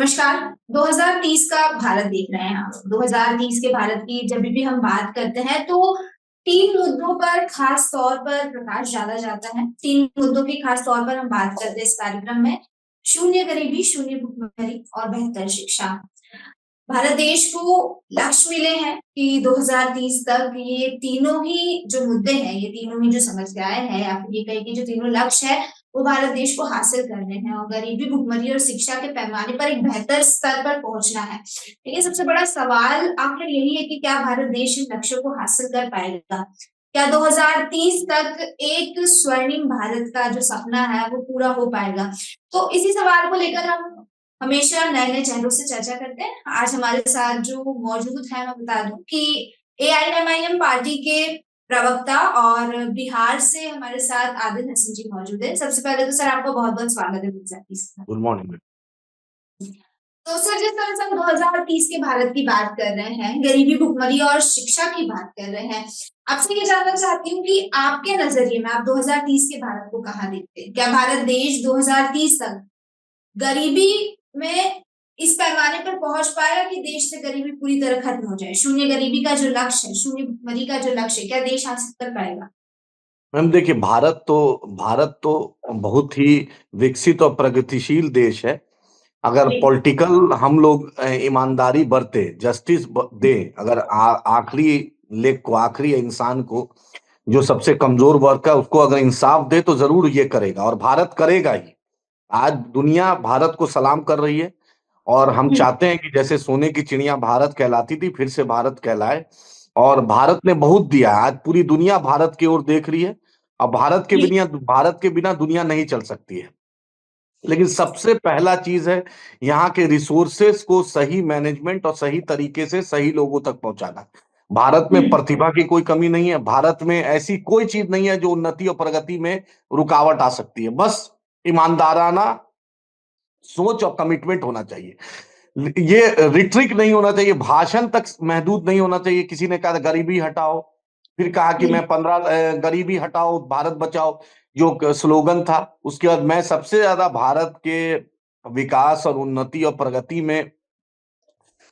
नमस्कार। 2030 का भारत देख रहे हैं आप। 2030 के भारत की जब भी हम बात करते हैं तो तीन मुद्दों पर खास तौर पर प्रकाश डाला जाता है। तीन मुद्दों की खास तौर पर हम बात करते हैं इस कार्यक्रम में। शून्य गरीबी, शून्य भुखमरी और बेहतर शिक्षा। भारत देश को लक्ष्य मिले हैं कि 2030 तक ये तीनों ही जो मुद्दे हैं, ये तीनों ही जो समस्याएं हैं या फिर ये कहीं की जो तीनों लक्ष्य है वो भारत देश को हासिल करने हैं और गरीबी, भुखमरी और शिक्षा के पैमाने पर एक बेहतर स्तर पर पहुंचना है। लेकिन सबसे बड़ा सवाल आखिर यही है कि क्या भारत देश इन लक्ष्यों को हासिल कर पाएगा? क्या 2030 तक एक स्वर्णिम भारत का जो सपना है वो पूरा हो पाएगा? तो इसी सवाल को लेकर हम हमेशा नए-नए चेहरों से चर्चा करते हैं। आज हमारे साथ जो मौजूद है मैं बता दूं कि एआईएमआईएम पार्टी के प्रवक्ता और बिहार से हमारे साथ आदिल हसन जी मौजूद है। सबसे पहले तो सर आपका बहुत-बहुत स्वागत है गुजराती। Good morning. तो सर जिस तरह से हम 2030 के भारत की बात कर रहे हैं, गरीबी, भुखमरी और शिक्षा की बात कर रहे हैं। आपसे ये जानना चाहती हूँ कि आपके नजरिए में आप 2030 के भारत को कहाँ देखते हैं? क्या भारत देश 2030 तक गरीबी में इस पैमाने पर पहुंच पाएगा कि देश से गरीबी पूरी तरह खत्म हो जाए? शून्य गरीबी का जो लक्ष्य है, शून्य भुखमरी का जो लक्ष्य है, क्या देश हासिल कर पाएगा? मैम देखिए, भारत तो बहुत ही विकसित और प्रगतिशील देश है। अगर जी। पॉलिटिकल हम लोग ईमानदारी बरते, जस्टिस दे, अगर आखिरी लेख को, आखिरी इंसान को, जो सबसे कमजोर वर्ग है उसको अगर इंसाफ दे तो जरूर ये करेगा और भारत करेगा ही। आज दुनिया भारत को सलाम कर रही है और हम चाहते हैं कि जैसे सोने की चिड़िया भारत कहलाती थी फिर से भारत कहलाए। और भारत ने बहुत दिया है, आज पूरी दुनिया भारत की ओर देख रही है। अब जी। भारत के बिना दुनिया नहीं चल सकती है। लेकिन सबसे पहला चीज है यहाँ के रिसोर्सेस को सही मैनेजमेंट और सही तरीके से सही लोगों तक पहुंचाना। भारत में प्रतिभा की कोई कमी नहीं है, भारत में ऐसी कोई चीज नहीं है जो उन्नति और प्रगति में रुकावट आ सकती है। बस ईमानदाराना सोच और कमिटमेंट होना चाहिए। ये रिट्रिक नहीं होना चाहिए, भाषण तक महदूद नहीं होना चाहिए। किसी ने कहा गरीबी हटाओ, फिर कहा कि मैं 15 गरीबी हटाओ भारत बचाओ, जो स्लोगन था। उसके बाद मैं सबसे ज्यादा भारत के विकास और उन्नति और प्रगति में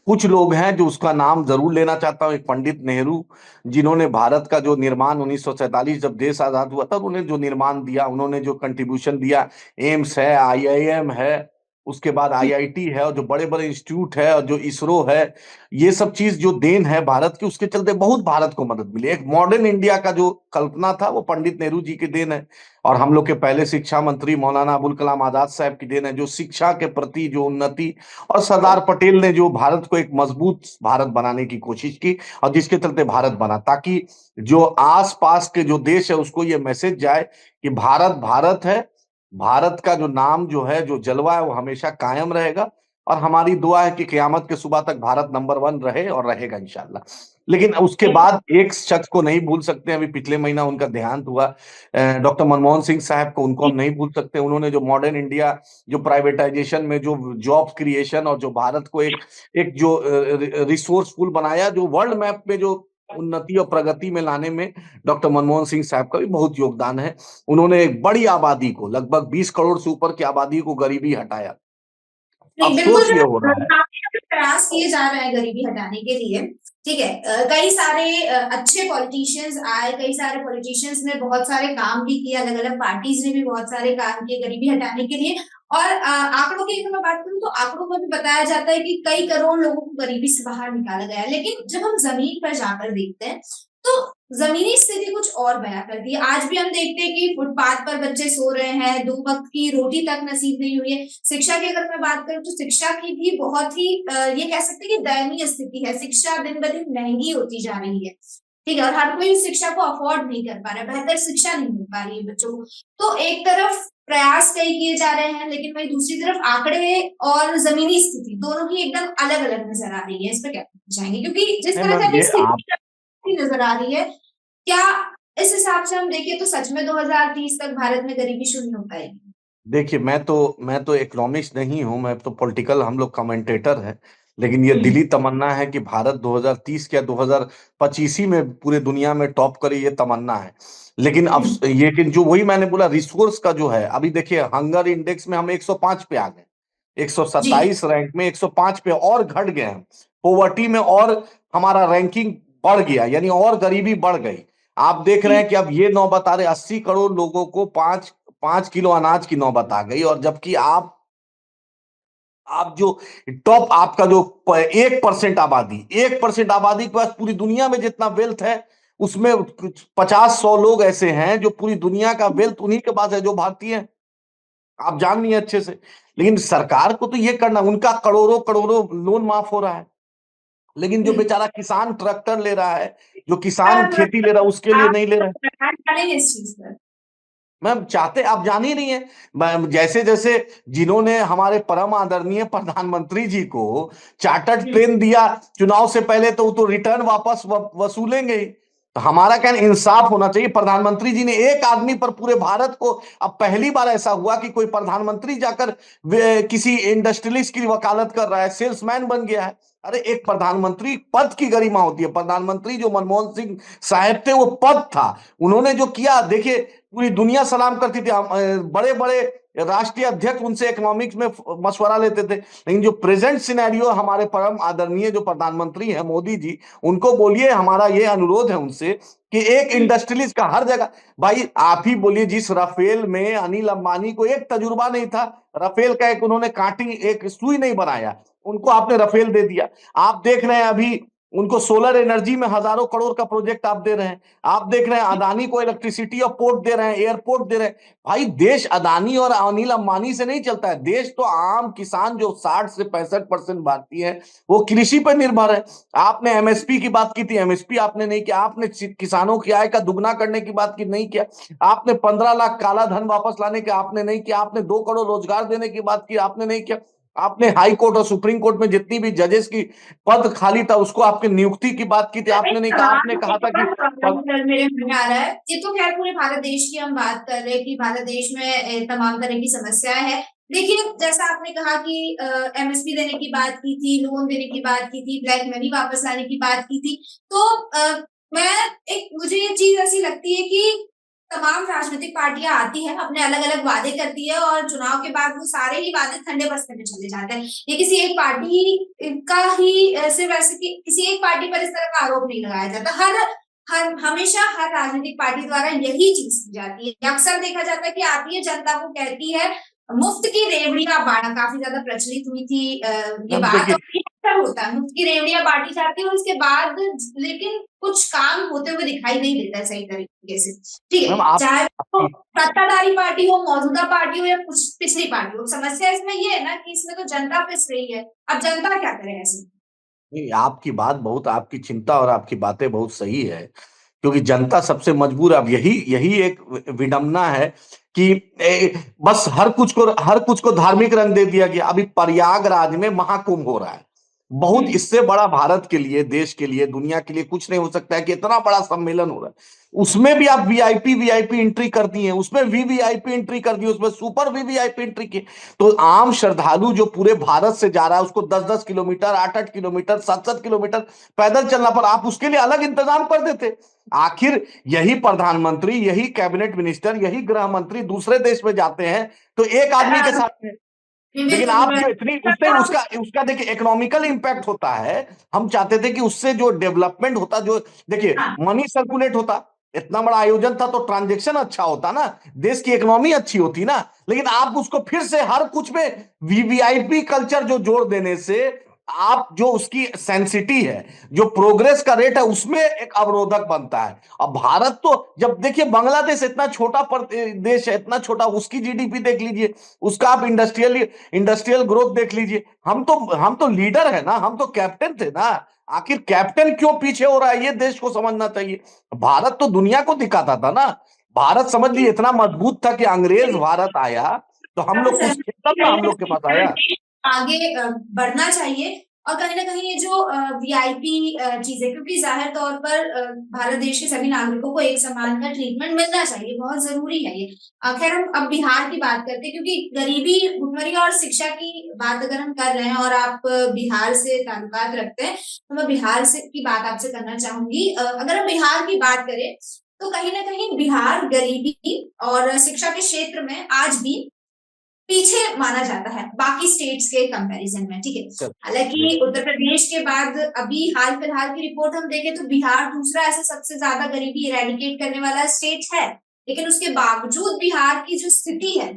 कुछ लोग हैं जो उसका नाम जरूर लेना चाहता हूं। एक पंडित नेहरू, जिन्होंने भारत का जो निर्माण 1947 जब देश आजाद हुआ था, उन्होंने जो निर्माण दिया, उन्होंने जो कंट्रीब्यूशन दिया, एम्स है, आईआईएम है, उसके बाद आईआईटी है, और जो बड़े बड़े इंस्टीट्यूट है, और जो इसरो है, ये सब चीज जो देन है भारत की, उसके चलते बहुत भारत को मदद मिली। एक मॉडर्न इंडिया का जो कल्पना था वो पंडित नेहरू जी की देन है। और हम लोग के पहले शिक्षा मंत्री मौलाना अबुल कलाम आजाद साहब की देन है, जो शिक्षा के प्रति जो उन्नति, और सरदार पटेल ने जो भारत को एक मजबूत भारत बनाने की कोशिश की, और जिसके चलते भारत बना, ताकि जो आसपास के जो देश है उसको ये मैसेज जाए कि भारत भारत है। भारत का जो नाम जो है, जो जलवा है, वो हमेशा कायम रहेगा। और हमारी दुआ है कि क़यामत के सुबह तक भारत नंबर 1 रहे और रहेगा इंशाल्लाह। लेकिन उसके बाद एक शख्स को नहीं भूल सकते, अभी पिछले महीना उनका देहांत हुआ, डॉक्टर मनमोहन सिंह साहब को, उनको हम नहीं भूल सकते। उन्होंने जो मॉडर्न इंडिया, जो प्राइवेटाइजेशन में जो जॉब क्रिएशन, और जो भारत को एक एक जो रिसोर्सफुल बनाया, जो वर्ल्ड मैप में जो उन्नति और प्रगति में लाने में डॉक्टर मनमोहन सिंह साहब का भी बहुत योगदान है। उन्होंने एक बड़ी आबादी को, लगभग 20 करोड़ से ऊपर की आबादी को गरीबी हटाया। नहीं, बिल्कुल अफसोस जो ये है हो रहा है। काफी प्रयास किए जा रहे हैं गरीबी हटाने के लिए। ठीक है। कई सारे अच्छे पॉलिटिशियंस आए, कई सारे पॉलिटिशियंस ने बहुत सारे काम भी किए, अलग अलग पार्टीज ने भी बहुत सारे काम किए गरीबी हटाने के लिए। और आंकड़ों की अगर मैं बात करूं तो आंकड़ों में भी बताया जाता है कि कई करोड़ लोगों को गरीबी से बाहर निकाला गया है। लेकिन जब हम जमीन पर जाकर देखते हैं तो जमीनी स्थिति कुछ और बयां करती है। आज भी हम देखते हैं कि फुटपाथ पर बच्चे सो रहे हैं, 2 वक्त की रोटी तक नसीब नहीं हुई है। शिक्षा की अगर मैं बात करूं तो शिक्षा की भी बहुत ही ये कह सकते हैं कि दयनीय स्थिति है। शिक्षा दिन ब दिन महंगी होती जा रही है। ठीक है। और हर कोई शिक्षा को अफोर्ड नहीं कर पा रहा है, बेहतर शिक्षा नहीं मिल पा रही है बच्चों को। तो एक तरफ प्रयास कई किए जा रहे हैं, लेकिन वहीं दूसरी तरफ आंकड़े और जमीनी स्थिति दोनों ही एकदम अलग अलग नजर आ रही है। इस पर क्या कहना चाहेंगे? क्योंकि जिस नहीं तरह से मैम, अभी ये आप स्थिति नजर आ रही है, क्या इस हिसाब से हम देखें तो सच में 2030 तक भारत में गरीबी शून्य हो पाएगी? देखिए, मैं तो इकोनॉमिस्ट नहीं हूं, मैं तो पॉलिटिकल, हम लोग कमेंटेटर हैं। लेकिन ये दिली तमन्ना है कि भारत 2030 या 2025 ही में पूरे दुनिया में टॉप करे, ये तमन्ना है। लेकिन अब ये कि जो वही मैंने बोला, रिसोर्स का जो है, अभी देखिए हंगर इंडेक्स में हम 105 पे आ गए। जी 127 रैंक में 105 पे और घट गए हैं। पॉवर्टी में और हमारा रैंकिंग बढ़ गया, यानी और गरीबी बढ़ गई। आप देख रहे जी। हैं कि अब ये नौबत आ रही, 80 करोड़ लोगों को 5 5 किलो अनाज की नौबत आ गई, और जबकि आप जो टॉप आपका जो 1% आबादी के पास पूरी दुनिया में जितना वेल्थ है, उसमें 50 100 लोग ऐसे हैं जो पूरी दुनिया का वेल्थ उन्हीं के पास है जो भारतीय हैं। आप जान नहीं है अच्छे से। लेकिन सरकार को तो ये करना, उनका करोड़ों करोड़ों लोन माफ हो रहा है, लेकिन जो बेचारा किसान ट्रैक्टर ले रहा है, जो किसान खेती ले रहा है, उसके लिए आप नहीं ले रहा है। डालेंगे इस चीज पर? मैम चाहते, आप जान ही रही हैं, जैसे जैसे जिन्होंने हमारे परम आदरणीय प्रधानमंत्री जी को चार्टर्ड प्लेन दिया चुनाव से पहले, तो वो तो रिटर्न वापस वसूलेंगे ही। तो हमारा कहना, इंसाफ होना चाहिए। प्रधानमंत्री जी ने एक आदमी पर पूरे भारत को, अब पहली बार ऐसा हुआ कि कोई प्रधानमंत्री जाकर किसी इंडस्ट्रियलिस्ट की वकालत कर रहा है, सेल्समैन बन गया है। अरे एक प्रधानमंत्री पद की गरिमा होती है। प्रधानमंत्री जो मनमोहन सिंह साहब थे, वो पद था। उन्होंने जो किया, देखिए पूरी दुनिया सलाम करती थी। बड़े बड़े राष्ट्रीय अध्यक्ष उनसे इकोनॉमिक्स में मशवरा लेते थे। लेकिन जो प्रेजेंट सिनेरियो, हमारे परम आदरणीय जो प्रधानमंत्री हैं मोदी जी, उनको बोलिए, हमारा ये अनुरोध है उनसे कि एक इंडस्ट्रियलिस्ट का हर जगह, भाई आप ही बोलिए, जिस राफेल में अनिल अंबानी को एक तजुर्बा नहीं था, राफेल का एक उन्होंने कांटी एक सुई नहीं बनाया, उनको आपने राफेल दे दिया। आप देख रहे हैं अभी उनको सोलर एनर्जी में हजारों करोड़ का प्रोजेक्ट आप दे रहे हैं। आप देख रहे हैं अदानी को इलेक्ट्रिसिटी और पोर्ट दे रहे हैं, एयरपोर्ट दे रहे हैं। भाई देश अदानी और अनिल अंबानी से नहीं चलता है। देश तो आम किसान जो 60 से 65% भारतीय है, वो कृषि पर निर्भर है। आपने एमएसपी की बात की थी, एमएसपी आपने नहीं किया। आपने किसानों की आय का दुगना करने की बात की, नहीं किया। आपने 15 लाख काला धन वापस लाने के आपने नहीं किया। आपने 2 करोड़ रोजगार देने की बात की, आपने नहीं किया। आपने हाई कोर्ट और सुप्रीम कोर्ट में जितनी भी जजेस की पद खाली था, उसको आपके नियुक्ति की बात की थी, आपने एक नहीं कहा। सवाल आपने कहा था कि मेरे मन में आ रहा है। ये तो खैर पूरे भारत देश की हम बात कर रहे हैं कि भारत देश में तमाम तरह की समस्याएं हैं। देखिए जैसा आपने कहा कि एमएसपी देने की बात की थी, लोन देने की बात की थी, ब्लैक मनी वापस लाने की बात की थी। तो मैं एक मुझे ये चीज ऐसी लगती है कि तमाम राजनीतिक पार्टियां आती हैं, अपने अलग अलग वादे करती है और चुनाव के बाद वो सारे ही वादे ठंडे बस्ते में चले जाते हैं। ये किसी एक पार्टी का ही सिर्फ ऐसे कि किसी एक पार्टी पर इस तरह का आरोप नहीं लगाया जाता। हर हर हमेशा हर राजनीतिक पार्टी द्वारा यही चीज की जाती है। अक्सर देखा जाता है कि आती है जनता को कहती है मुफ्त की रेवड़ियां बांटा, काफी ज्यादा प्रचलित हुई थी ये मैम बात, देखिए, और ये अक्सर होता है मुफ्त की रेवड़ियां बांटी जाती है और उसके बाद लेकिन कुछ काम होते हुए दिखाई नहीं देता है सही तरीके से। ठीक मैम है, आप चाहे वो आपकी सत्ताधारी पार्टी हो, मौजूदा पार्टी हो या कुछ पिछली पार्टी हो, समस्या इसमें ये है ना कि इसमें तो जनता पिस रही है। अब जनता क्या करे ऐसे में? नहीं, आपकी बात बहुत, आपकी चिंता और आपकी बातें बहुत सही है, क्योंकि जनता सबसे मजबूर है। अब यही यही एक विडंबना है कि बस हर कुछ को धार्मिक रंग दे दिया गया। अभी प्रयागराज में महाकुंभ हो रहा है। बहुत इससे बड़ा भारत के लिए, देश के लिए, दुनिया के लिए कुछ नहीं हो सकता है कि इतना बड़ा सम्मेलन हो रहा है। उसमें भी आप वीआईपी वीआईपी एंट्री कर दी है, उसमें वीवीआईपी एंट्री कर दी, उसमें सुपर वीवीआईपी एंट्री की। तो आम श्रद्धालु जो पूरे भारत से जा रहा है, उसको 10 10 किलोमीटर, 8 8 किलोमीटर, 7 7 किलोमीटर पैदल चलना, पर आप उसके लिए अलग इंतजाम कर देते। आखिर यही प्रधानमंत्री, यही कैबिनेट मिनिस्टर, यही गृह मंत्री दूसरे देश में जाते हैं तो एक आदमी के साथ में। लेकिन बिल्कुल आप जो इतनी उससे उसका उसका देखिए इकोनॉमिकल इंपैक्ट होता है। हम चाहते थे कि उससे जो डेवलपमेंट होता, जो देखिए हाँ, मनी सर्कुलेट होता, इतना बड़ा आयोजन था तो ट्रांजैक्शन अच्छा होता ना, देश की इकोनॉमी अच्छी होती ना। लेकिन आप उसको फिर से हर कुछ में वीवीआईपी कल्चर जो जोड़ देने से, आप जो उसकी सेंसिटी है, जो प्रोग्रेस का रेट है, उसमें एक अवरोधक बनता है। अब भारत तो, जब देखिए बांग्लादेश इतना छोटा देश है, इतना छोटा, उसकी जीडीपी देख लीजिए, उसका आप इंडस्ट्रियल इंडस्ट्रियल ग्रोथ देख लीजिए। हम तो लीडर है ना, हम तो कैप्टन थे ना। आखिर कैप्टन क्यों पीछे हो रहा है, ये देश को समझना चाहिए। भारत तो दुनिया को दिखाता था ना। भारत समझ लीजिए इतना मजबूत था कि अंग्रेज भारत आया तो हम लोग कुछ तब ना हम लोग के पास आया। आगे बढ़ना चाहिए। और कहीं ना कहीं ये जो वीआईपी चीज है, क्योंकि जाहिर तौर पर भारत देश के सभी नागरिकों को एक समान का ट्रीटमेंट मिलना चाहिए, बहुत जरूरी है ये। खैर हम अब बिहार की बात करते हैं, क्योंकि गरीबी, भुखमरी और शिक्षा की बात अगर हम कर रहे हैं और आप बिहार से ताल्लुकात रखते हैं, तो मैं बिहार से की बात आपसे करना चाहूंगी। अगर हम बिहार की बात करें तो कहीं ना कहीं बिहार गरीबी और शिक्षा के क्षेत्र में आज भी पीछे माना जाता है बाकी स्टेट्स के कंपैरिजन में, ठीक है। हालांकि बिल्कुल उत्तर प्रदेश के बाद अभी हाल फिलहाल की रिपोर्ट हम देखें तो बिहार दूसरा ऐसा सबसे ज्यादा गरीबी इरेडिकेट करने वाला स्टेट है, लेकिन उसके बावजूद बिहार की जो स्थिति है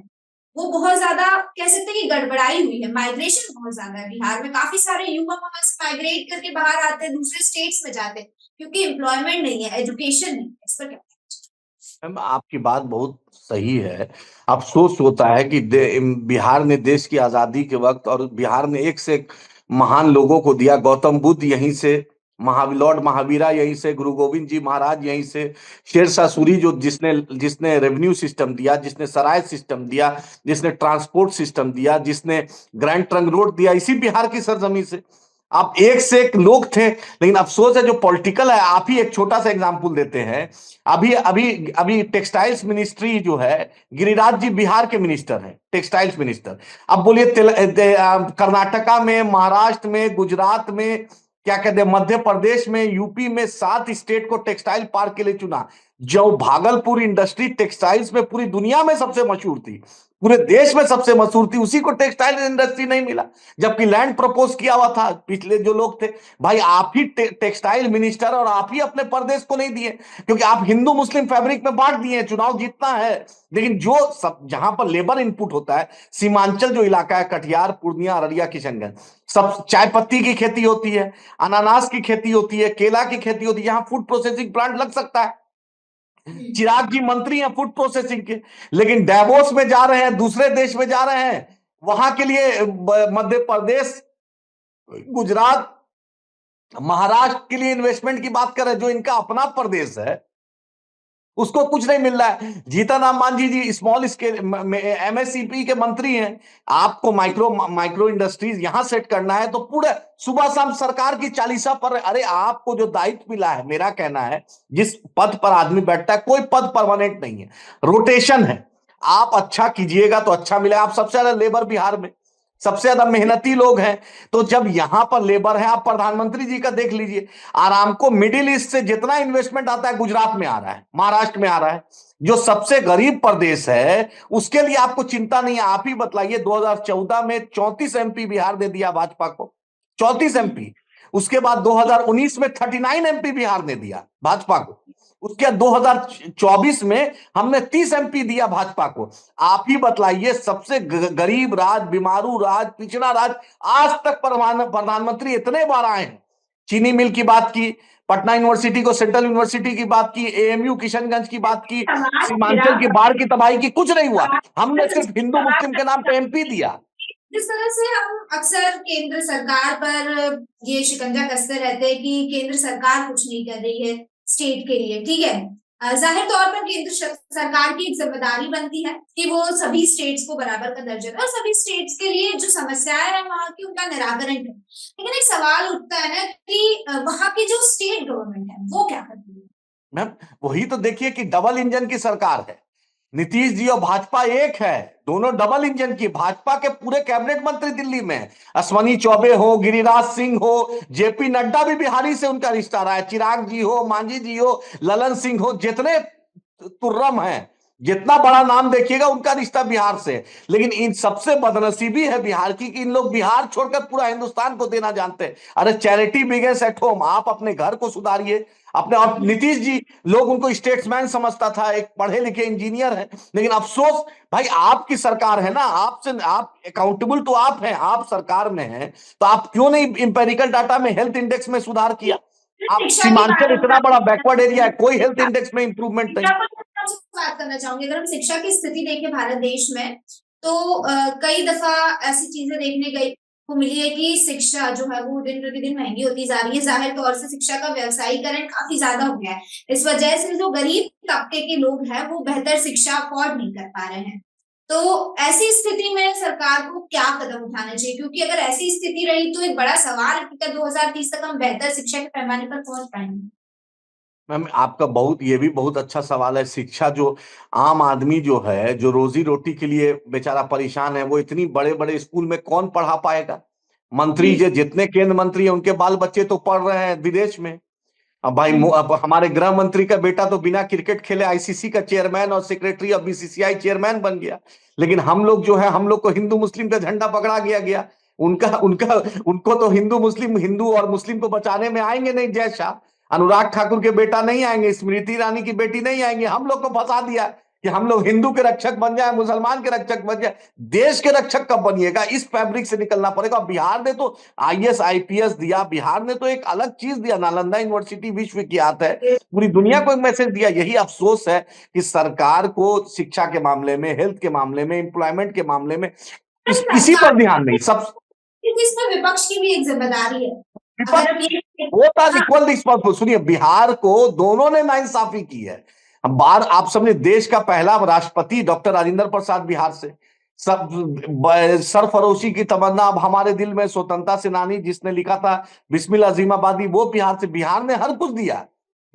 वो बहुत ज्यादा कह सकते हैं कि गड़बड़ाई हुई है। माइग्रेशन बहुत ज्यादा है बिहार में, काफी सारे युवा वहां से माइग्रेट करके बाहर आते हैं, दूसरे स्टेट्स में जाते हैं, क्योंकि एम्प्लॉयमेंट नहीं है, एजुकेशन नहीं है। इस पर क्या? मैम, आपकी बात बहुत सही है। अफसोस होता है कि बिहार ने देश की आजादी के वक्त, और बिहार ने एक से एक महान लोगों को दिया। गौतम बुद्ध यहीं से, लॉर्ड महावीरा यहीं से, गुरु गोविंद जी महाराज यहीं से, शेरशाह सूरी जो जिसने जिसने रेवेन्यू सिस्टम दिया, जिसने सराय सिस्टम दिया, जिसने ट्रांसपोर्ट सिस्टम दिया, जिसने ग्रैंड ट्रंक रोड दिया, इसी बिहार की सरजमी से। आप एक से एक लोग थे, लेकिन अफसोस है जो पॉलिटिकल है। आप ही एक छोटा सा एग्जांपल देते हैं। अभी अभी अभी टेक्सटाइल्स मिनिस्ट्री जो है, गिरिराज जी बिहार के मिनिस्टर हैं, टेक्सटाइल्स मिनिस्टर। अब बोलिए कर्नाटका में, महाराष्ट्र में, गुजरात में, क्या कहते हैं, मध्य प्रदेश में, यूपी में 7 स्टेट को टेक्सटाइल पार्क के लिए चुना। जो भागलपुर इंडस्ट्री टेक्सटाइल्स में पूरी दुनिया में सबसे मशहूर थी, पूरे देश में सबसे मशहूर थी, उसी को टेक्सटाइल इंडस्ट्री नहीं मिला, जबकि लैंड प्रपोज किया हुआ था पिछले जो लोग थे। भाई आप ही टेक्सटाइल मिनिस्टर, और आप ही अपने प्रदेश को नहीं दिए, क्योंकि आप हिंदू मुस्लिम फैब्रिक में बांट दिए, चुनाव जीतना है। लेकिन जो सब जहां पर लेबर इनपुट होता है, सीमांचल जो इलाका है, कटिहार, पूर्णिया, अररिया, किशनगंज, सब चाय पत्ती की खेती होती है, अनानास की खेती होती है, केला की खेती होती है, यहाँ फूड प्रोसेसिंग प्लांट लग सकता है। चिराग जी मंत्री हैं फूड प्रोसेसिंग के, लेकिन डेवोस में जा रहे हैं, दूसरे देश में जा रहे हैं, वहां के लिए मध्य प्रदेश, गुजरात, महाराष्ट्र के लिए इन्वेस्टमेंट की बात कर रहे हैं, जो इनका अपना प्रदेश है, उसको कुछ नहीं मिल रहा है। जीतन राम मांझी जी स्मॉल स्केल एमएससीपी के मंत्री हैं। आपको माइक्रो माइक्रो इंडस्ट्रीज यहां सेट करना है, तो पूरे सुबह शाम सरकार की चालीसा पर। अरे आपको जो दायित्व मिला है, मेरा कहना है, जिस पद पर आदमी बैठता है, कोई पद परमानेंट नहीं है, रोटेशन है। आप अच्छा कीजिएगा तो अच्छा मिलेगा। आप सबसे ज्यादा लेबर बिहार में, सबसे ज्यादा मेहनती लोग हैं। तो जब यहां पर लेबर है, आप प्रधानमंत्री जी का देख लीजिए, आरामको मिडिल ईस्ट से जितना इन्वेस्टमेंट आता है गुजरात में आ रहा है, महाराष्ट्र में आ रहा है, जो सबसे गरीब प्रदेश है, उसके लिए आपको चिंता नहीं है। आप ही बतलाइए, 2014 में 34 एमपी बिहार ने दिया भाजपा को, 34 एमपी। उसके बाद 2019 में 39 एमपी बिहार ने दिया भाजपा को। उसके 2024 में हमने 30 एमपी दिया भाजपा को। आप ही बतलाइए, सबसे गरीब राज्य, बीमारू राज्य, पिछड़ा राज्य, आज तक प्रधानमंत्री इतने बार आए हैं। चीनी मिल की बात की, पटना यूनिवर्सिटी को सेंट्रल यूनिवर्सिटी की बात की, एएमयू किशनगंज की बात की, सवाल सीमांचल मेरा की बाढ़ की तबाही की, कुछ नहीं हुआ। हमने आपसे सिर्फ हिंदू मुस्लिम के नाम पे एमपी दिया। जिस तरह से हम अक्सर केंद्र सरकार पर ये शिकंजा कसते रहते हैं कि केंद्र सरकार कुछ नहीं कर रही है स्टेट के लिए, ठीक है। जाहिर तौर पर केंद्र सरकार की एक जिम्मेदारी बनती है कि वो सभी स्टेट्स को बराबर का दर्जा दे और सभी स्टेट्स के लिए जो समस्याएं हैं वहां की उनका निराकरण करे। लेकिन एक सवाल उठता है ना कि वहां की जो स्टेट गवर्नमेंट है वो क्या करती है? मैम, वही तो देखिए कि डबल इंजन की सरकार है। नीतीश जी और भाजपा एक है, दोनों डबल इंजन की। भाजपा के पूरे कैबिनेट मंत्री दिल्ली में, अश्वनी चौबे हो, गिरिराज सिंह हो, जेपी नड्डा भी बिहारी से उनका रिश्ता रहा है, चिराग जी हो, मांझी जी हो, ललन सिंह हो, जितने तुर्रम हैं, जितना बड़ा नाम देखिएगा, उनका रिश्ता बिहार से। लेकिन इन सबसे बदनसीबी है बिहार की कि इन लोग बिहार छोड़कर पूरा हिंदुस्तान को देना जानते हैं। अरे चैरिटी बिगिंस एट होम, आप अपने घर को सुधारिए अपने। और नीतीश जी, लोग उनको स्टेट्समैन समझता था, एक पढ़े लिखे इंजीनियर है, लेकिन अफसोस भाई आपकी सरकार है ना, आपसे आप अकाउंटेबल तो आप हैं, आप सरकार में हैं, तो आप क्यों नहीं इंपेरिकल डाटा में हेल्थ इंडेक्स में सुधार किया? आप शिक्षा की सीमांचल इतना बड़ा बैकवर्ड एरिया है, कोई हेल्थ बात इंडेक्स में इंप्रूवमेंट नहीं। शिक्षा पर मैं आपसे बात करना चाहूंगी। अगर हम शिक्षा की स्थिति देखें भारत देश में तो कई दफा ऐसी चीजें देखने गई को मिली है कि शिक्षा जो है वो दिन प्रतिदिन महंगी होती जा रही है। जाहिर तौर से शिक्षा का व्यवसायीकरण काफी ज्यादा हो गया है। इस वजह से जो गरीब तबके के लोग हैं वो बेहतर शिक्षा अफोर्ड नहीं कर पा रहे हैं। तो ऐसी स्थिति में सरकार को क्या कदम उठाना चाहिए? क्योंकि अगर ऐसी स्थिति रही तो एक बड़ा सवाल है कि क्या 2030 तक हम बेहतर शिक्षा के पैमाने पर पहुंच पाएंगे? मैम, आपका बहुत, ये भी बहुत अच्छा सवाल है। शिक्षा जो आम आदमी जो है, जो रोजी रोटी के लिए बेचारा परेशान है, वो इतनी बड़े बड़े स्कूल में कौन पढ़ा पाएगा? मंत्री जी। जो जितने केंद्र मंत्री हैं, उनके बाल बच्चे तो पढ़ रहे हैं विदेश में। अब भाई अब हमारे गृह मंत्री का बेटा तो बिना क्रिकेट खेले आईसीसी का चेयरमैन और सेक्रेटरी ऑफ बीसीसीआई चेयरमैन बन गया। लेकिन हम लोग जो है, हम लोग को हिंदू मुस्लिम का झंडा पकड़ा गया गया। उनका उनका उनको तो हिंदू मुस्लिम, हिंदू और मुस्लिम को बचाने में आएंगे नहीं जय शाह, अनुराग ठाकुर के बेटा नहीं आएंगे, स्मृति ईरानी की बेटी नहीं आएंगे। हम लोग को फंसा दिया कि हम लोग हिंदू के रक्षक बन जाए, मुसलमान के रक्षक बन जाए। देश के रक्षक कब बनिएगा? इस फैब्रिक से निकलना पड़ेगा। बिहार ने तो आईएएस आईपीएस दिया, बिहार ने तो एक अलग चीज दिया। नालंदा यूनिवर्सिटी विश्वविख्यात है, पूरी दुनिया को एक मैसेज दिया। यही अफसोस है कि सरकार को शिक्षा के मामले में, हेल्थ के मामले में, एम्प्लॉयमेंट के मामले में किसी पर ध्यान नहीं। सब इसमें विपक्ष की भी एक जिम्मेदारी है। अगर हम ये वो था इक्वल रिस्पॉन्सिबल। सुनिए, बिहार को दोनों ने नाइंसाफी की है। अब बार आप सबने, देश का पहला राष्ट्रपति डॉक्टर राजेंद्र प्रसाद बिहार से, सब सरफरोशी की तमन्ना अब हमारे दिल में, स्वतंत्रता सेनानी जिसने लिखा था बिस्मिल अजीमाबादी, वो बिहार से। बिहार ने हर कुछ दिया।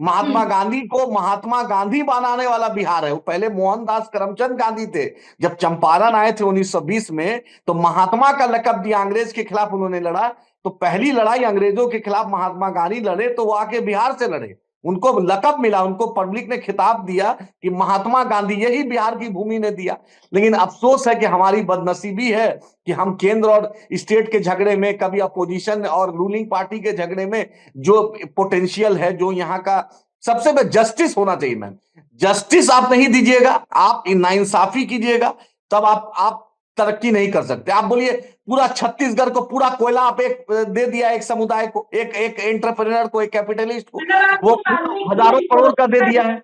महात्मा गांधी को महात्मा गांधी बनाने वाला बिहार है। वो पहले मोहनदास करमचंद गांधी थे। जब चंपारण आए थे 1920 में, तो महात्मा का लकब दिया। अंग्रेज के खिलाफ उन्होंने लड़ा, तो पहली लड़ाई अंग्रेजों के खिलाफ महात्मा गांधी लड़े, तो वो आके बिहार से लड़े। उनको लकब मिला, उनको पब्लिक ने खिताब दिया कि महात्मा गांधी, यही बिहार की भूमि ने दिया। लेकिन अफसोस है कि हमारी बदनसीबी है कि हम केंद्र और स्टेट के झगड़े में, कभी अपोजिशन और रूलिंग पार्टी के झगड़े में, जो पोटेंशियल है, जो यहाँ का सबसे बड़ा जस्टिस होना चाहिए मैम, जस्टिस आप नहीं दीजिएगा, आप नाइंसाफी कीजिएगा, तब आप तरक्की नहीं कर सकते। आप बोलिए पूरा छत्तीसगढ़ को पूरा कोयला आप एक दे दिया, एक समुदाय को, एक एक एंटरप्रेन्योर को, एक कैपिटलिस्ट को, वो हजारों करोड़ का दे दिया है।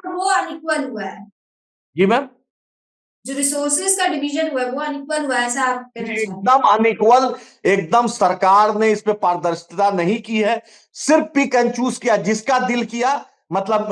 वो अनइक्वल हुआ है जी मैम, जो रिसोर्सेज का डिवीजन हुआ है वो अनइक्वल हुआ है, ऐसा आप कहना चाहते हैं? एकदम अनइक्वल। एकदम सरकार ने इस पे पारदर्शिता नहीं की है, सिर्फ पिक एंड चूज किया, जिसका दिल किया। मतलब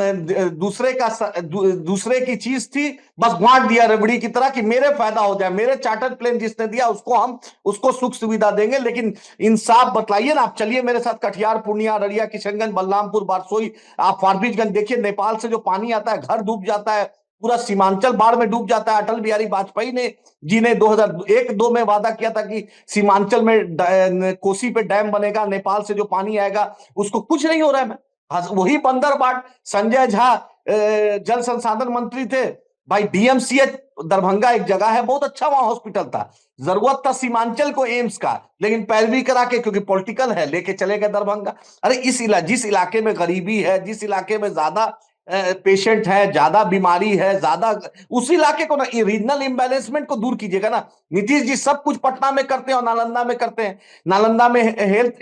दूसरे की चीज थी, बस बांट दिया रबड़ी की तरह कि मेरे फायदा हो जाए, मेरे चार्टर्ड प्लेन जिसने दिया उसको हम उसको सुख सुविधा देंगे। लेकिन इंसाफ बतलाइए ना। आप चलिए मेरे साथ कटिहार, पूर्णिया, अररिया, किशनगंज, बलरामपुर, बारसोई, आप फारबिसगंज देखिए। नेपाल से जो पानी आता है, घर डूब जाता है, पूरा सीमांचल बाढ़ में डूब जाता है। अटल बिहारी वाजपेयी ने जी ने 2001-2 में वादा किया था कि सीमांचल में कोसी पे डैम बनेगा, नेपाल से जो पानी आएगा उसको कुछ नहीं हो रहा है। वही बंदरबाट, संजय झा जल संसाधन मंत्री थे भाई। डीएमसीएच दरभंगा एक जगह है, बहुत अच्छा वहां हॉस्पिटल था। जरूरत था सीमांचल को एम्स का, लेकिन पैरवी करा के, क्योंकि पॉलिटिकल है, लेके चले गए दरभंगा। अरे जिस इलाके में गरीबी है, जिस इलाके में ज्यादा पेशेंट है, ज्यादा बीमारी है, ज्यादा, उस इलाके को ना, रीजनल इम्बैलेंसमेंट को दूर कीजिएगा ना। नीतीश जी सब कुछ पटना में करते हैं और नालंदा में करते हैं। नालंदा में हेल्थ,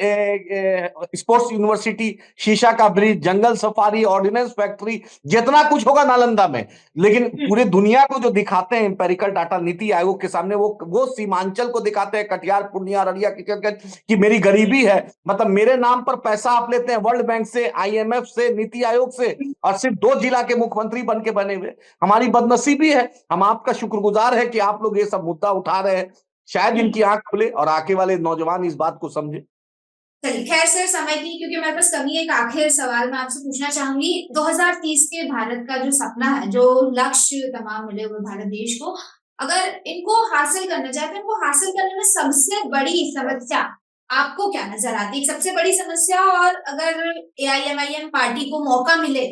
स्पोर्ट्स यूनिवर्सिटी, शीशा का ब्रिज, जंगल सफारी, ऑर्डिनेंस फैक्ट्री, जितना कुछ होगा नालंदा में। लेकिन पूरे दुनिया को जो दिखाते हैं एम्पेरिकल डाटा नीति आयोग के सामने, वो सीमांचल को दिखाते हैं, कटिहार, पूर्णिया, अररिया, किशनगंज, कि मेरी गरीबी है। मतलब मेरे नाम पर पैसा आप लेते हैं वर्ल्ड बैंक से, आईएमएफ से, नीति आयोग से, और सिर्फ 2 जिला के मुख्यमंत्री बन के बने हुए। हमारी बदनसीबी है। हम आपका शुक्रगुजार है कि आप लोग ये सब मुद्दा उठा रहे हैं। शायद इनकी आंख खुले और आगे वाले नौजवान इस बात को समझे। चलिए, खैर सर, समय की क्योंकि मेरे पास कमी है, एक आखिर सवाल मैं आपसे पूछना चाहूंगी। 2030 के भारत का जो सपना है, जो लक्ष्य तमाम मिले हुए भारत देश को, अगर इनको हासिल करना चाहते हैं, इनको हासिल करने में सबसे बड़ी समस्या आपको क्या नजर आती है? सबसे बड़ी समस्या, और अगर एआईएमआईएम पार्टी को मौका मिले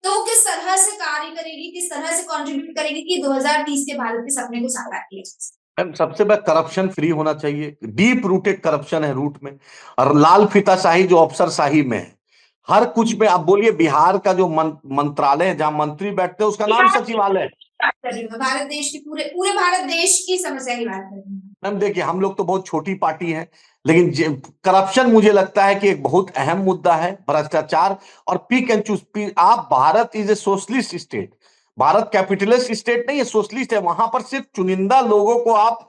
तो किस तरह से कार्य करेगी, किस तरह से कंट्रीब्यूट करेगी कि 2030 के भारत के सपने को साकार किया जा सके? सबसे पहले करप्शन फ्री होना चाहिए। डीप रूटेड करप्शन है रूट में, और लाल फीताशाही जो अफसरशाही में है हर कुछ में। आप बोलिए बिहार का जो मंत्रालय है, जहां मंत्री बैठते हैं, उसका नाम सचिवालय है। भारत देश की पूरे पूरे भारत देश की समस्या की बात कर रही हूँ मैम। देखिए, हम लोग तो बहुत छोटी पार्टी है, लेकिन करप्शन मुझे लगता है कि एक बहुत अहम मुद्दा है, भ्रष्टाचार और पिक एंड चूज। आप, Bharat is a socialist state, Bharat capitalist state नहीं है, सोशलिस्ट है। वहां पर सिर्फ चुनिंदा लोगों को आप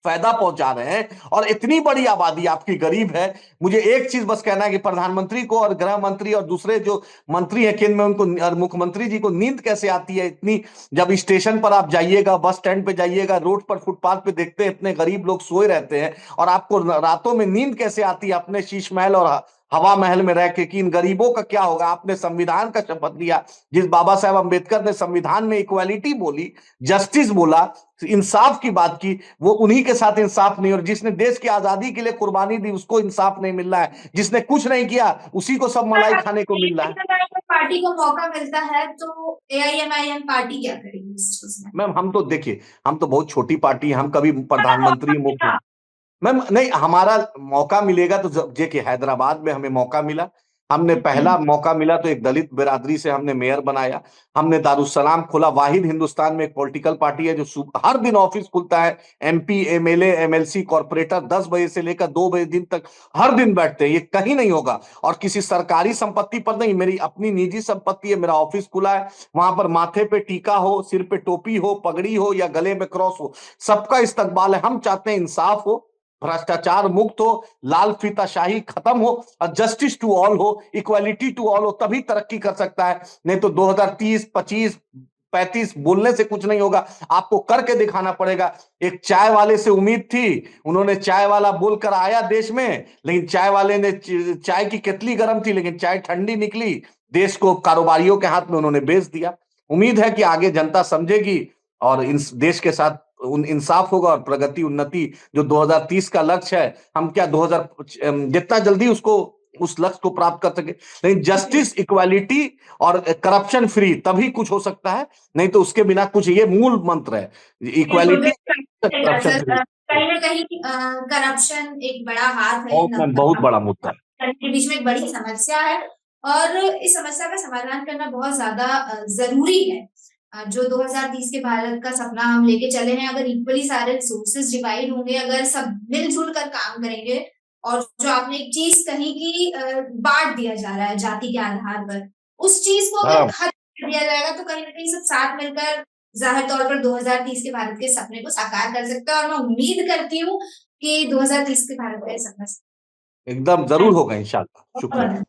फायदा पहुंचा रहे हैं, और इतनी बड़ी आबादी आपकी गरीब है। मुझे एक चीज बस कहना है कि प्रधानमंत्री को और गृह मंत्री और दूसरे जो मंत्री हैं केंद्र में, उनको और मुख्यमंत्री जी को नींद कैसे आती है इतनी? जब स्टेशन पर आप जाइएगा, बस स्टैंड पे जाइएगा, रोड पर, फुटपाथ पे देखते हैं इतने गरीब लोग सोए रहते हैं, और आपको रातों में नींद कैसे आती है अपने शीश महल और हवा महल में रह के कि इन गरीबों का क्या होगा। आपने संविधान का शपथ लिया, जिस बाबा साहेब अम्बेडकर ने संविधान में इक्वालिटी बोली, जस्टिस बोला, इंसाफ की बात की, वो उन्हीं के साथ इंसाफ नहीं। और जिसने देश की आजादी के लिए कुर्बानी दी उसको इंसाफ नहीं मिल रहा है, जिसने कुछ नहीं किया उसी को सब मलाई खाने को मिल रहा है। पार्टी को मौका मिलता है तो एआईएमआईएम पार्टी क्या करेगी इस चीज में? मैम हम तो देखिए, हम तो बहुत छोटी पार्टी है, हम कभी प्रधानमंत्री मुख्य। मैम नहीं, हमारा मौका मिलेगा तो देखिए हैदराबाद में हमें मौका मिला, हमने पहला मौका मिला तो एक दलित बिरादरी से हमने मेयर बनाया। हमने दारुसलाम खोला, वाहिद हिंदुस्तान में एक पॉलिटिकल पार्टी है जो हर दिन ऑफिस खुलता है। एमपी, एमएलए, एमएलसी, कॉर्पोरेटर 10 बजे से लेकर 2 बजे दिन तक हर दिन बैठते हैं। ये कहीं नहीं होगा और किसी सरकारी संपत्ति पर नहीं, मेरी अपनी निजी संपत्ति है। मेरा ऑफिस खुला है, वहां पर माथे पे टीका हो, सिर पे टोपी हो, पगड़ी हो या गले में क्रॉस हो, सबका इस्तकबाल है। हम चाहते हैं इंसाफ हो, भ्रष्टाचार मुक्त हो, लाल फीताशाही खत्म हो और जस्टिस टू ऑल हो, इक्वालिटी टू ऑल हो, तभी तरक्की कर सकता है। नहीं तो 2030, 25, 35 बोलने से कुछ नहीं होगा, आपको करके दिखाना पड़ेगा। एक चाय वाले से उम्मीद थी, उन्होंने चाय वाला बोलकर आया देश में, लेकिन चाय वाले ने, चाय की केतली गर्म थी लेकिन चाय ठंडी निकली, देश को कारोबारियों के हाथ में उन्होंने बेच दिया। उम्मीद है कि आगे जनता समझेगी और इन देश के साथ इंसाफ होगा और प्रगति, उन्नति जो 2030 का लक्ष्य है, हम क्या 2000 जितना जल्दी उसको उस लक्ष्य को प्राप्त कर सके। लेकिन जस्टिस, इक्वालिटी और करप्शन फ्री तभी कुछ हो सकता है, नहीं तो उसके बिना कुछ, ये मूल मंत्र है, इक्वालिटी, करप्शन फ्री। कहीं ना कहीं करप्शन एक बड़ा हाथ है, बहुत बड़ा मुद्दा है, के बीच में एक बड़ी समस्या है और इस समस्या का समाधान करना बहुत ज्यादा जरूरी है। जो 2030 के भारत का सपना हम लेके चले हैं, अगर इक्वली सारे रिसोर्सेज डिवाइड होंगे, अगर सब मिलजुल कर काम करेंगे, और जो आपने एक चीज कही कि बांट दिया जा रहा है जाति के आधार पर, उस चीज को अगर खत्म कर दिया जाएगा तो कहीं ना कहीं सब साथ मिलकर जाहिर तौर पर 2030 के भारत के सपने को साकार कर सकता है। और मैं उम्मीद करती हूँ कि 2030 के भारत का सपना एकदम जरूर होगा इंशाल्लाह। शुक्रिया।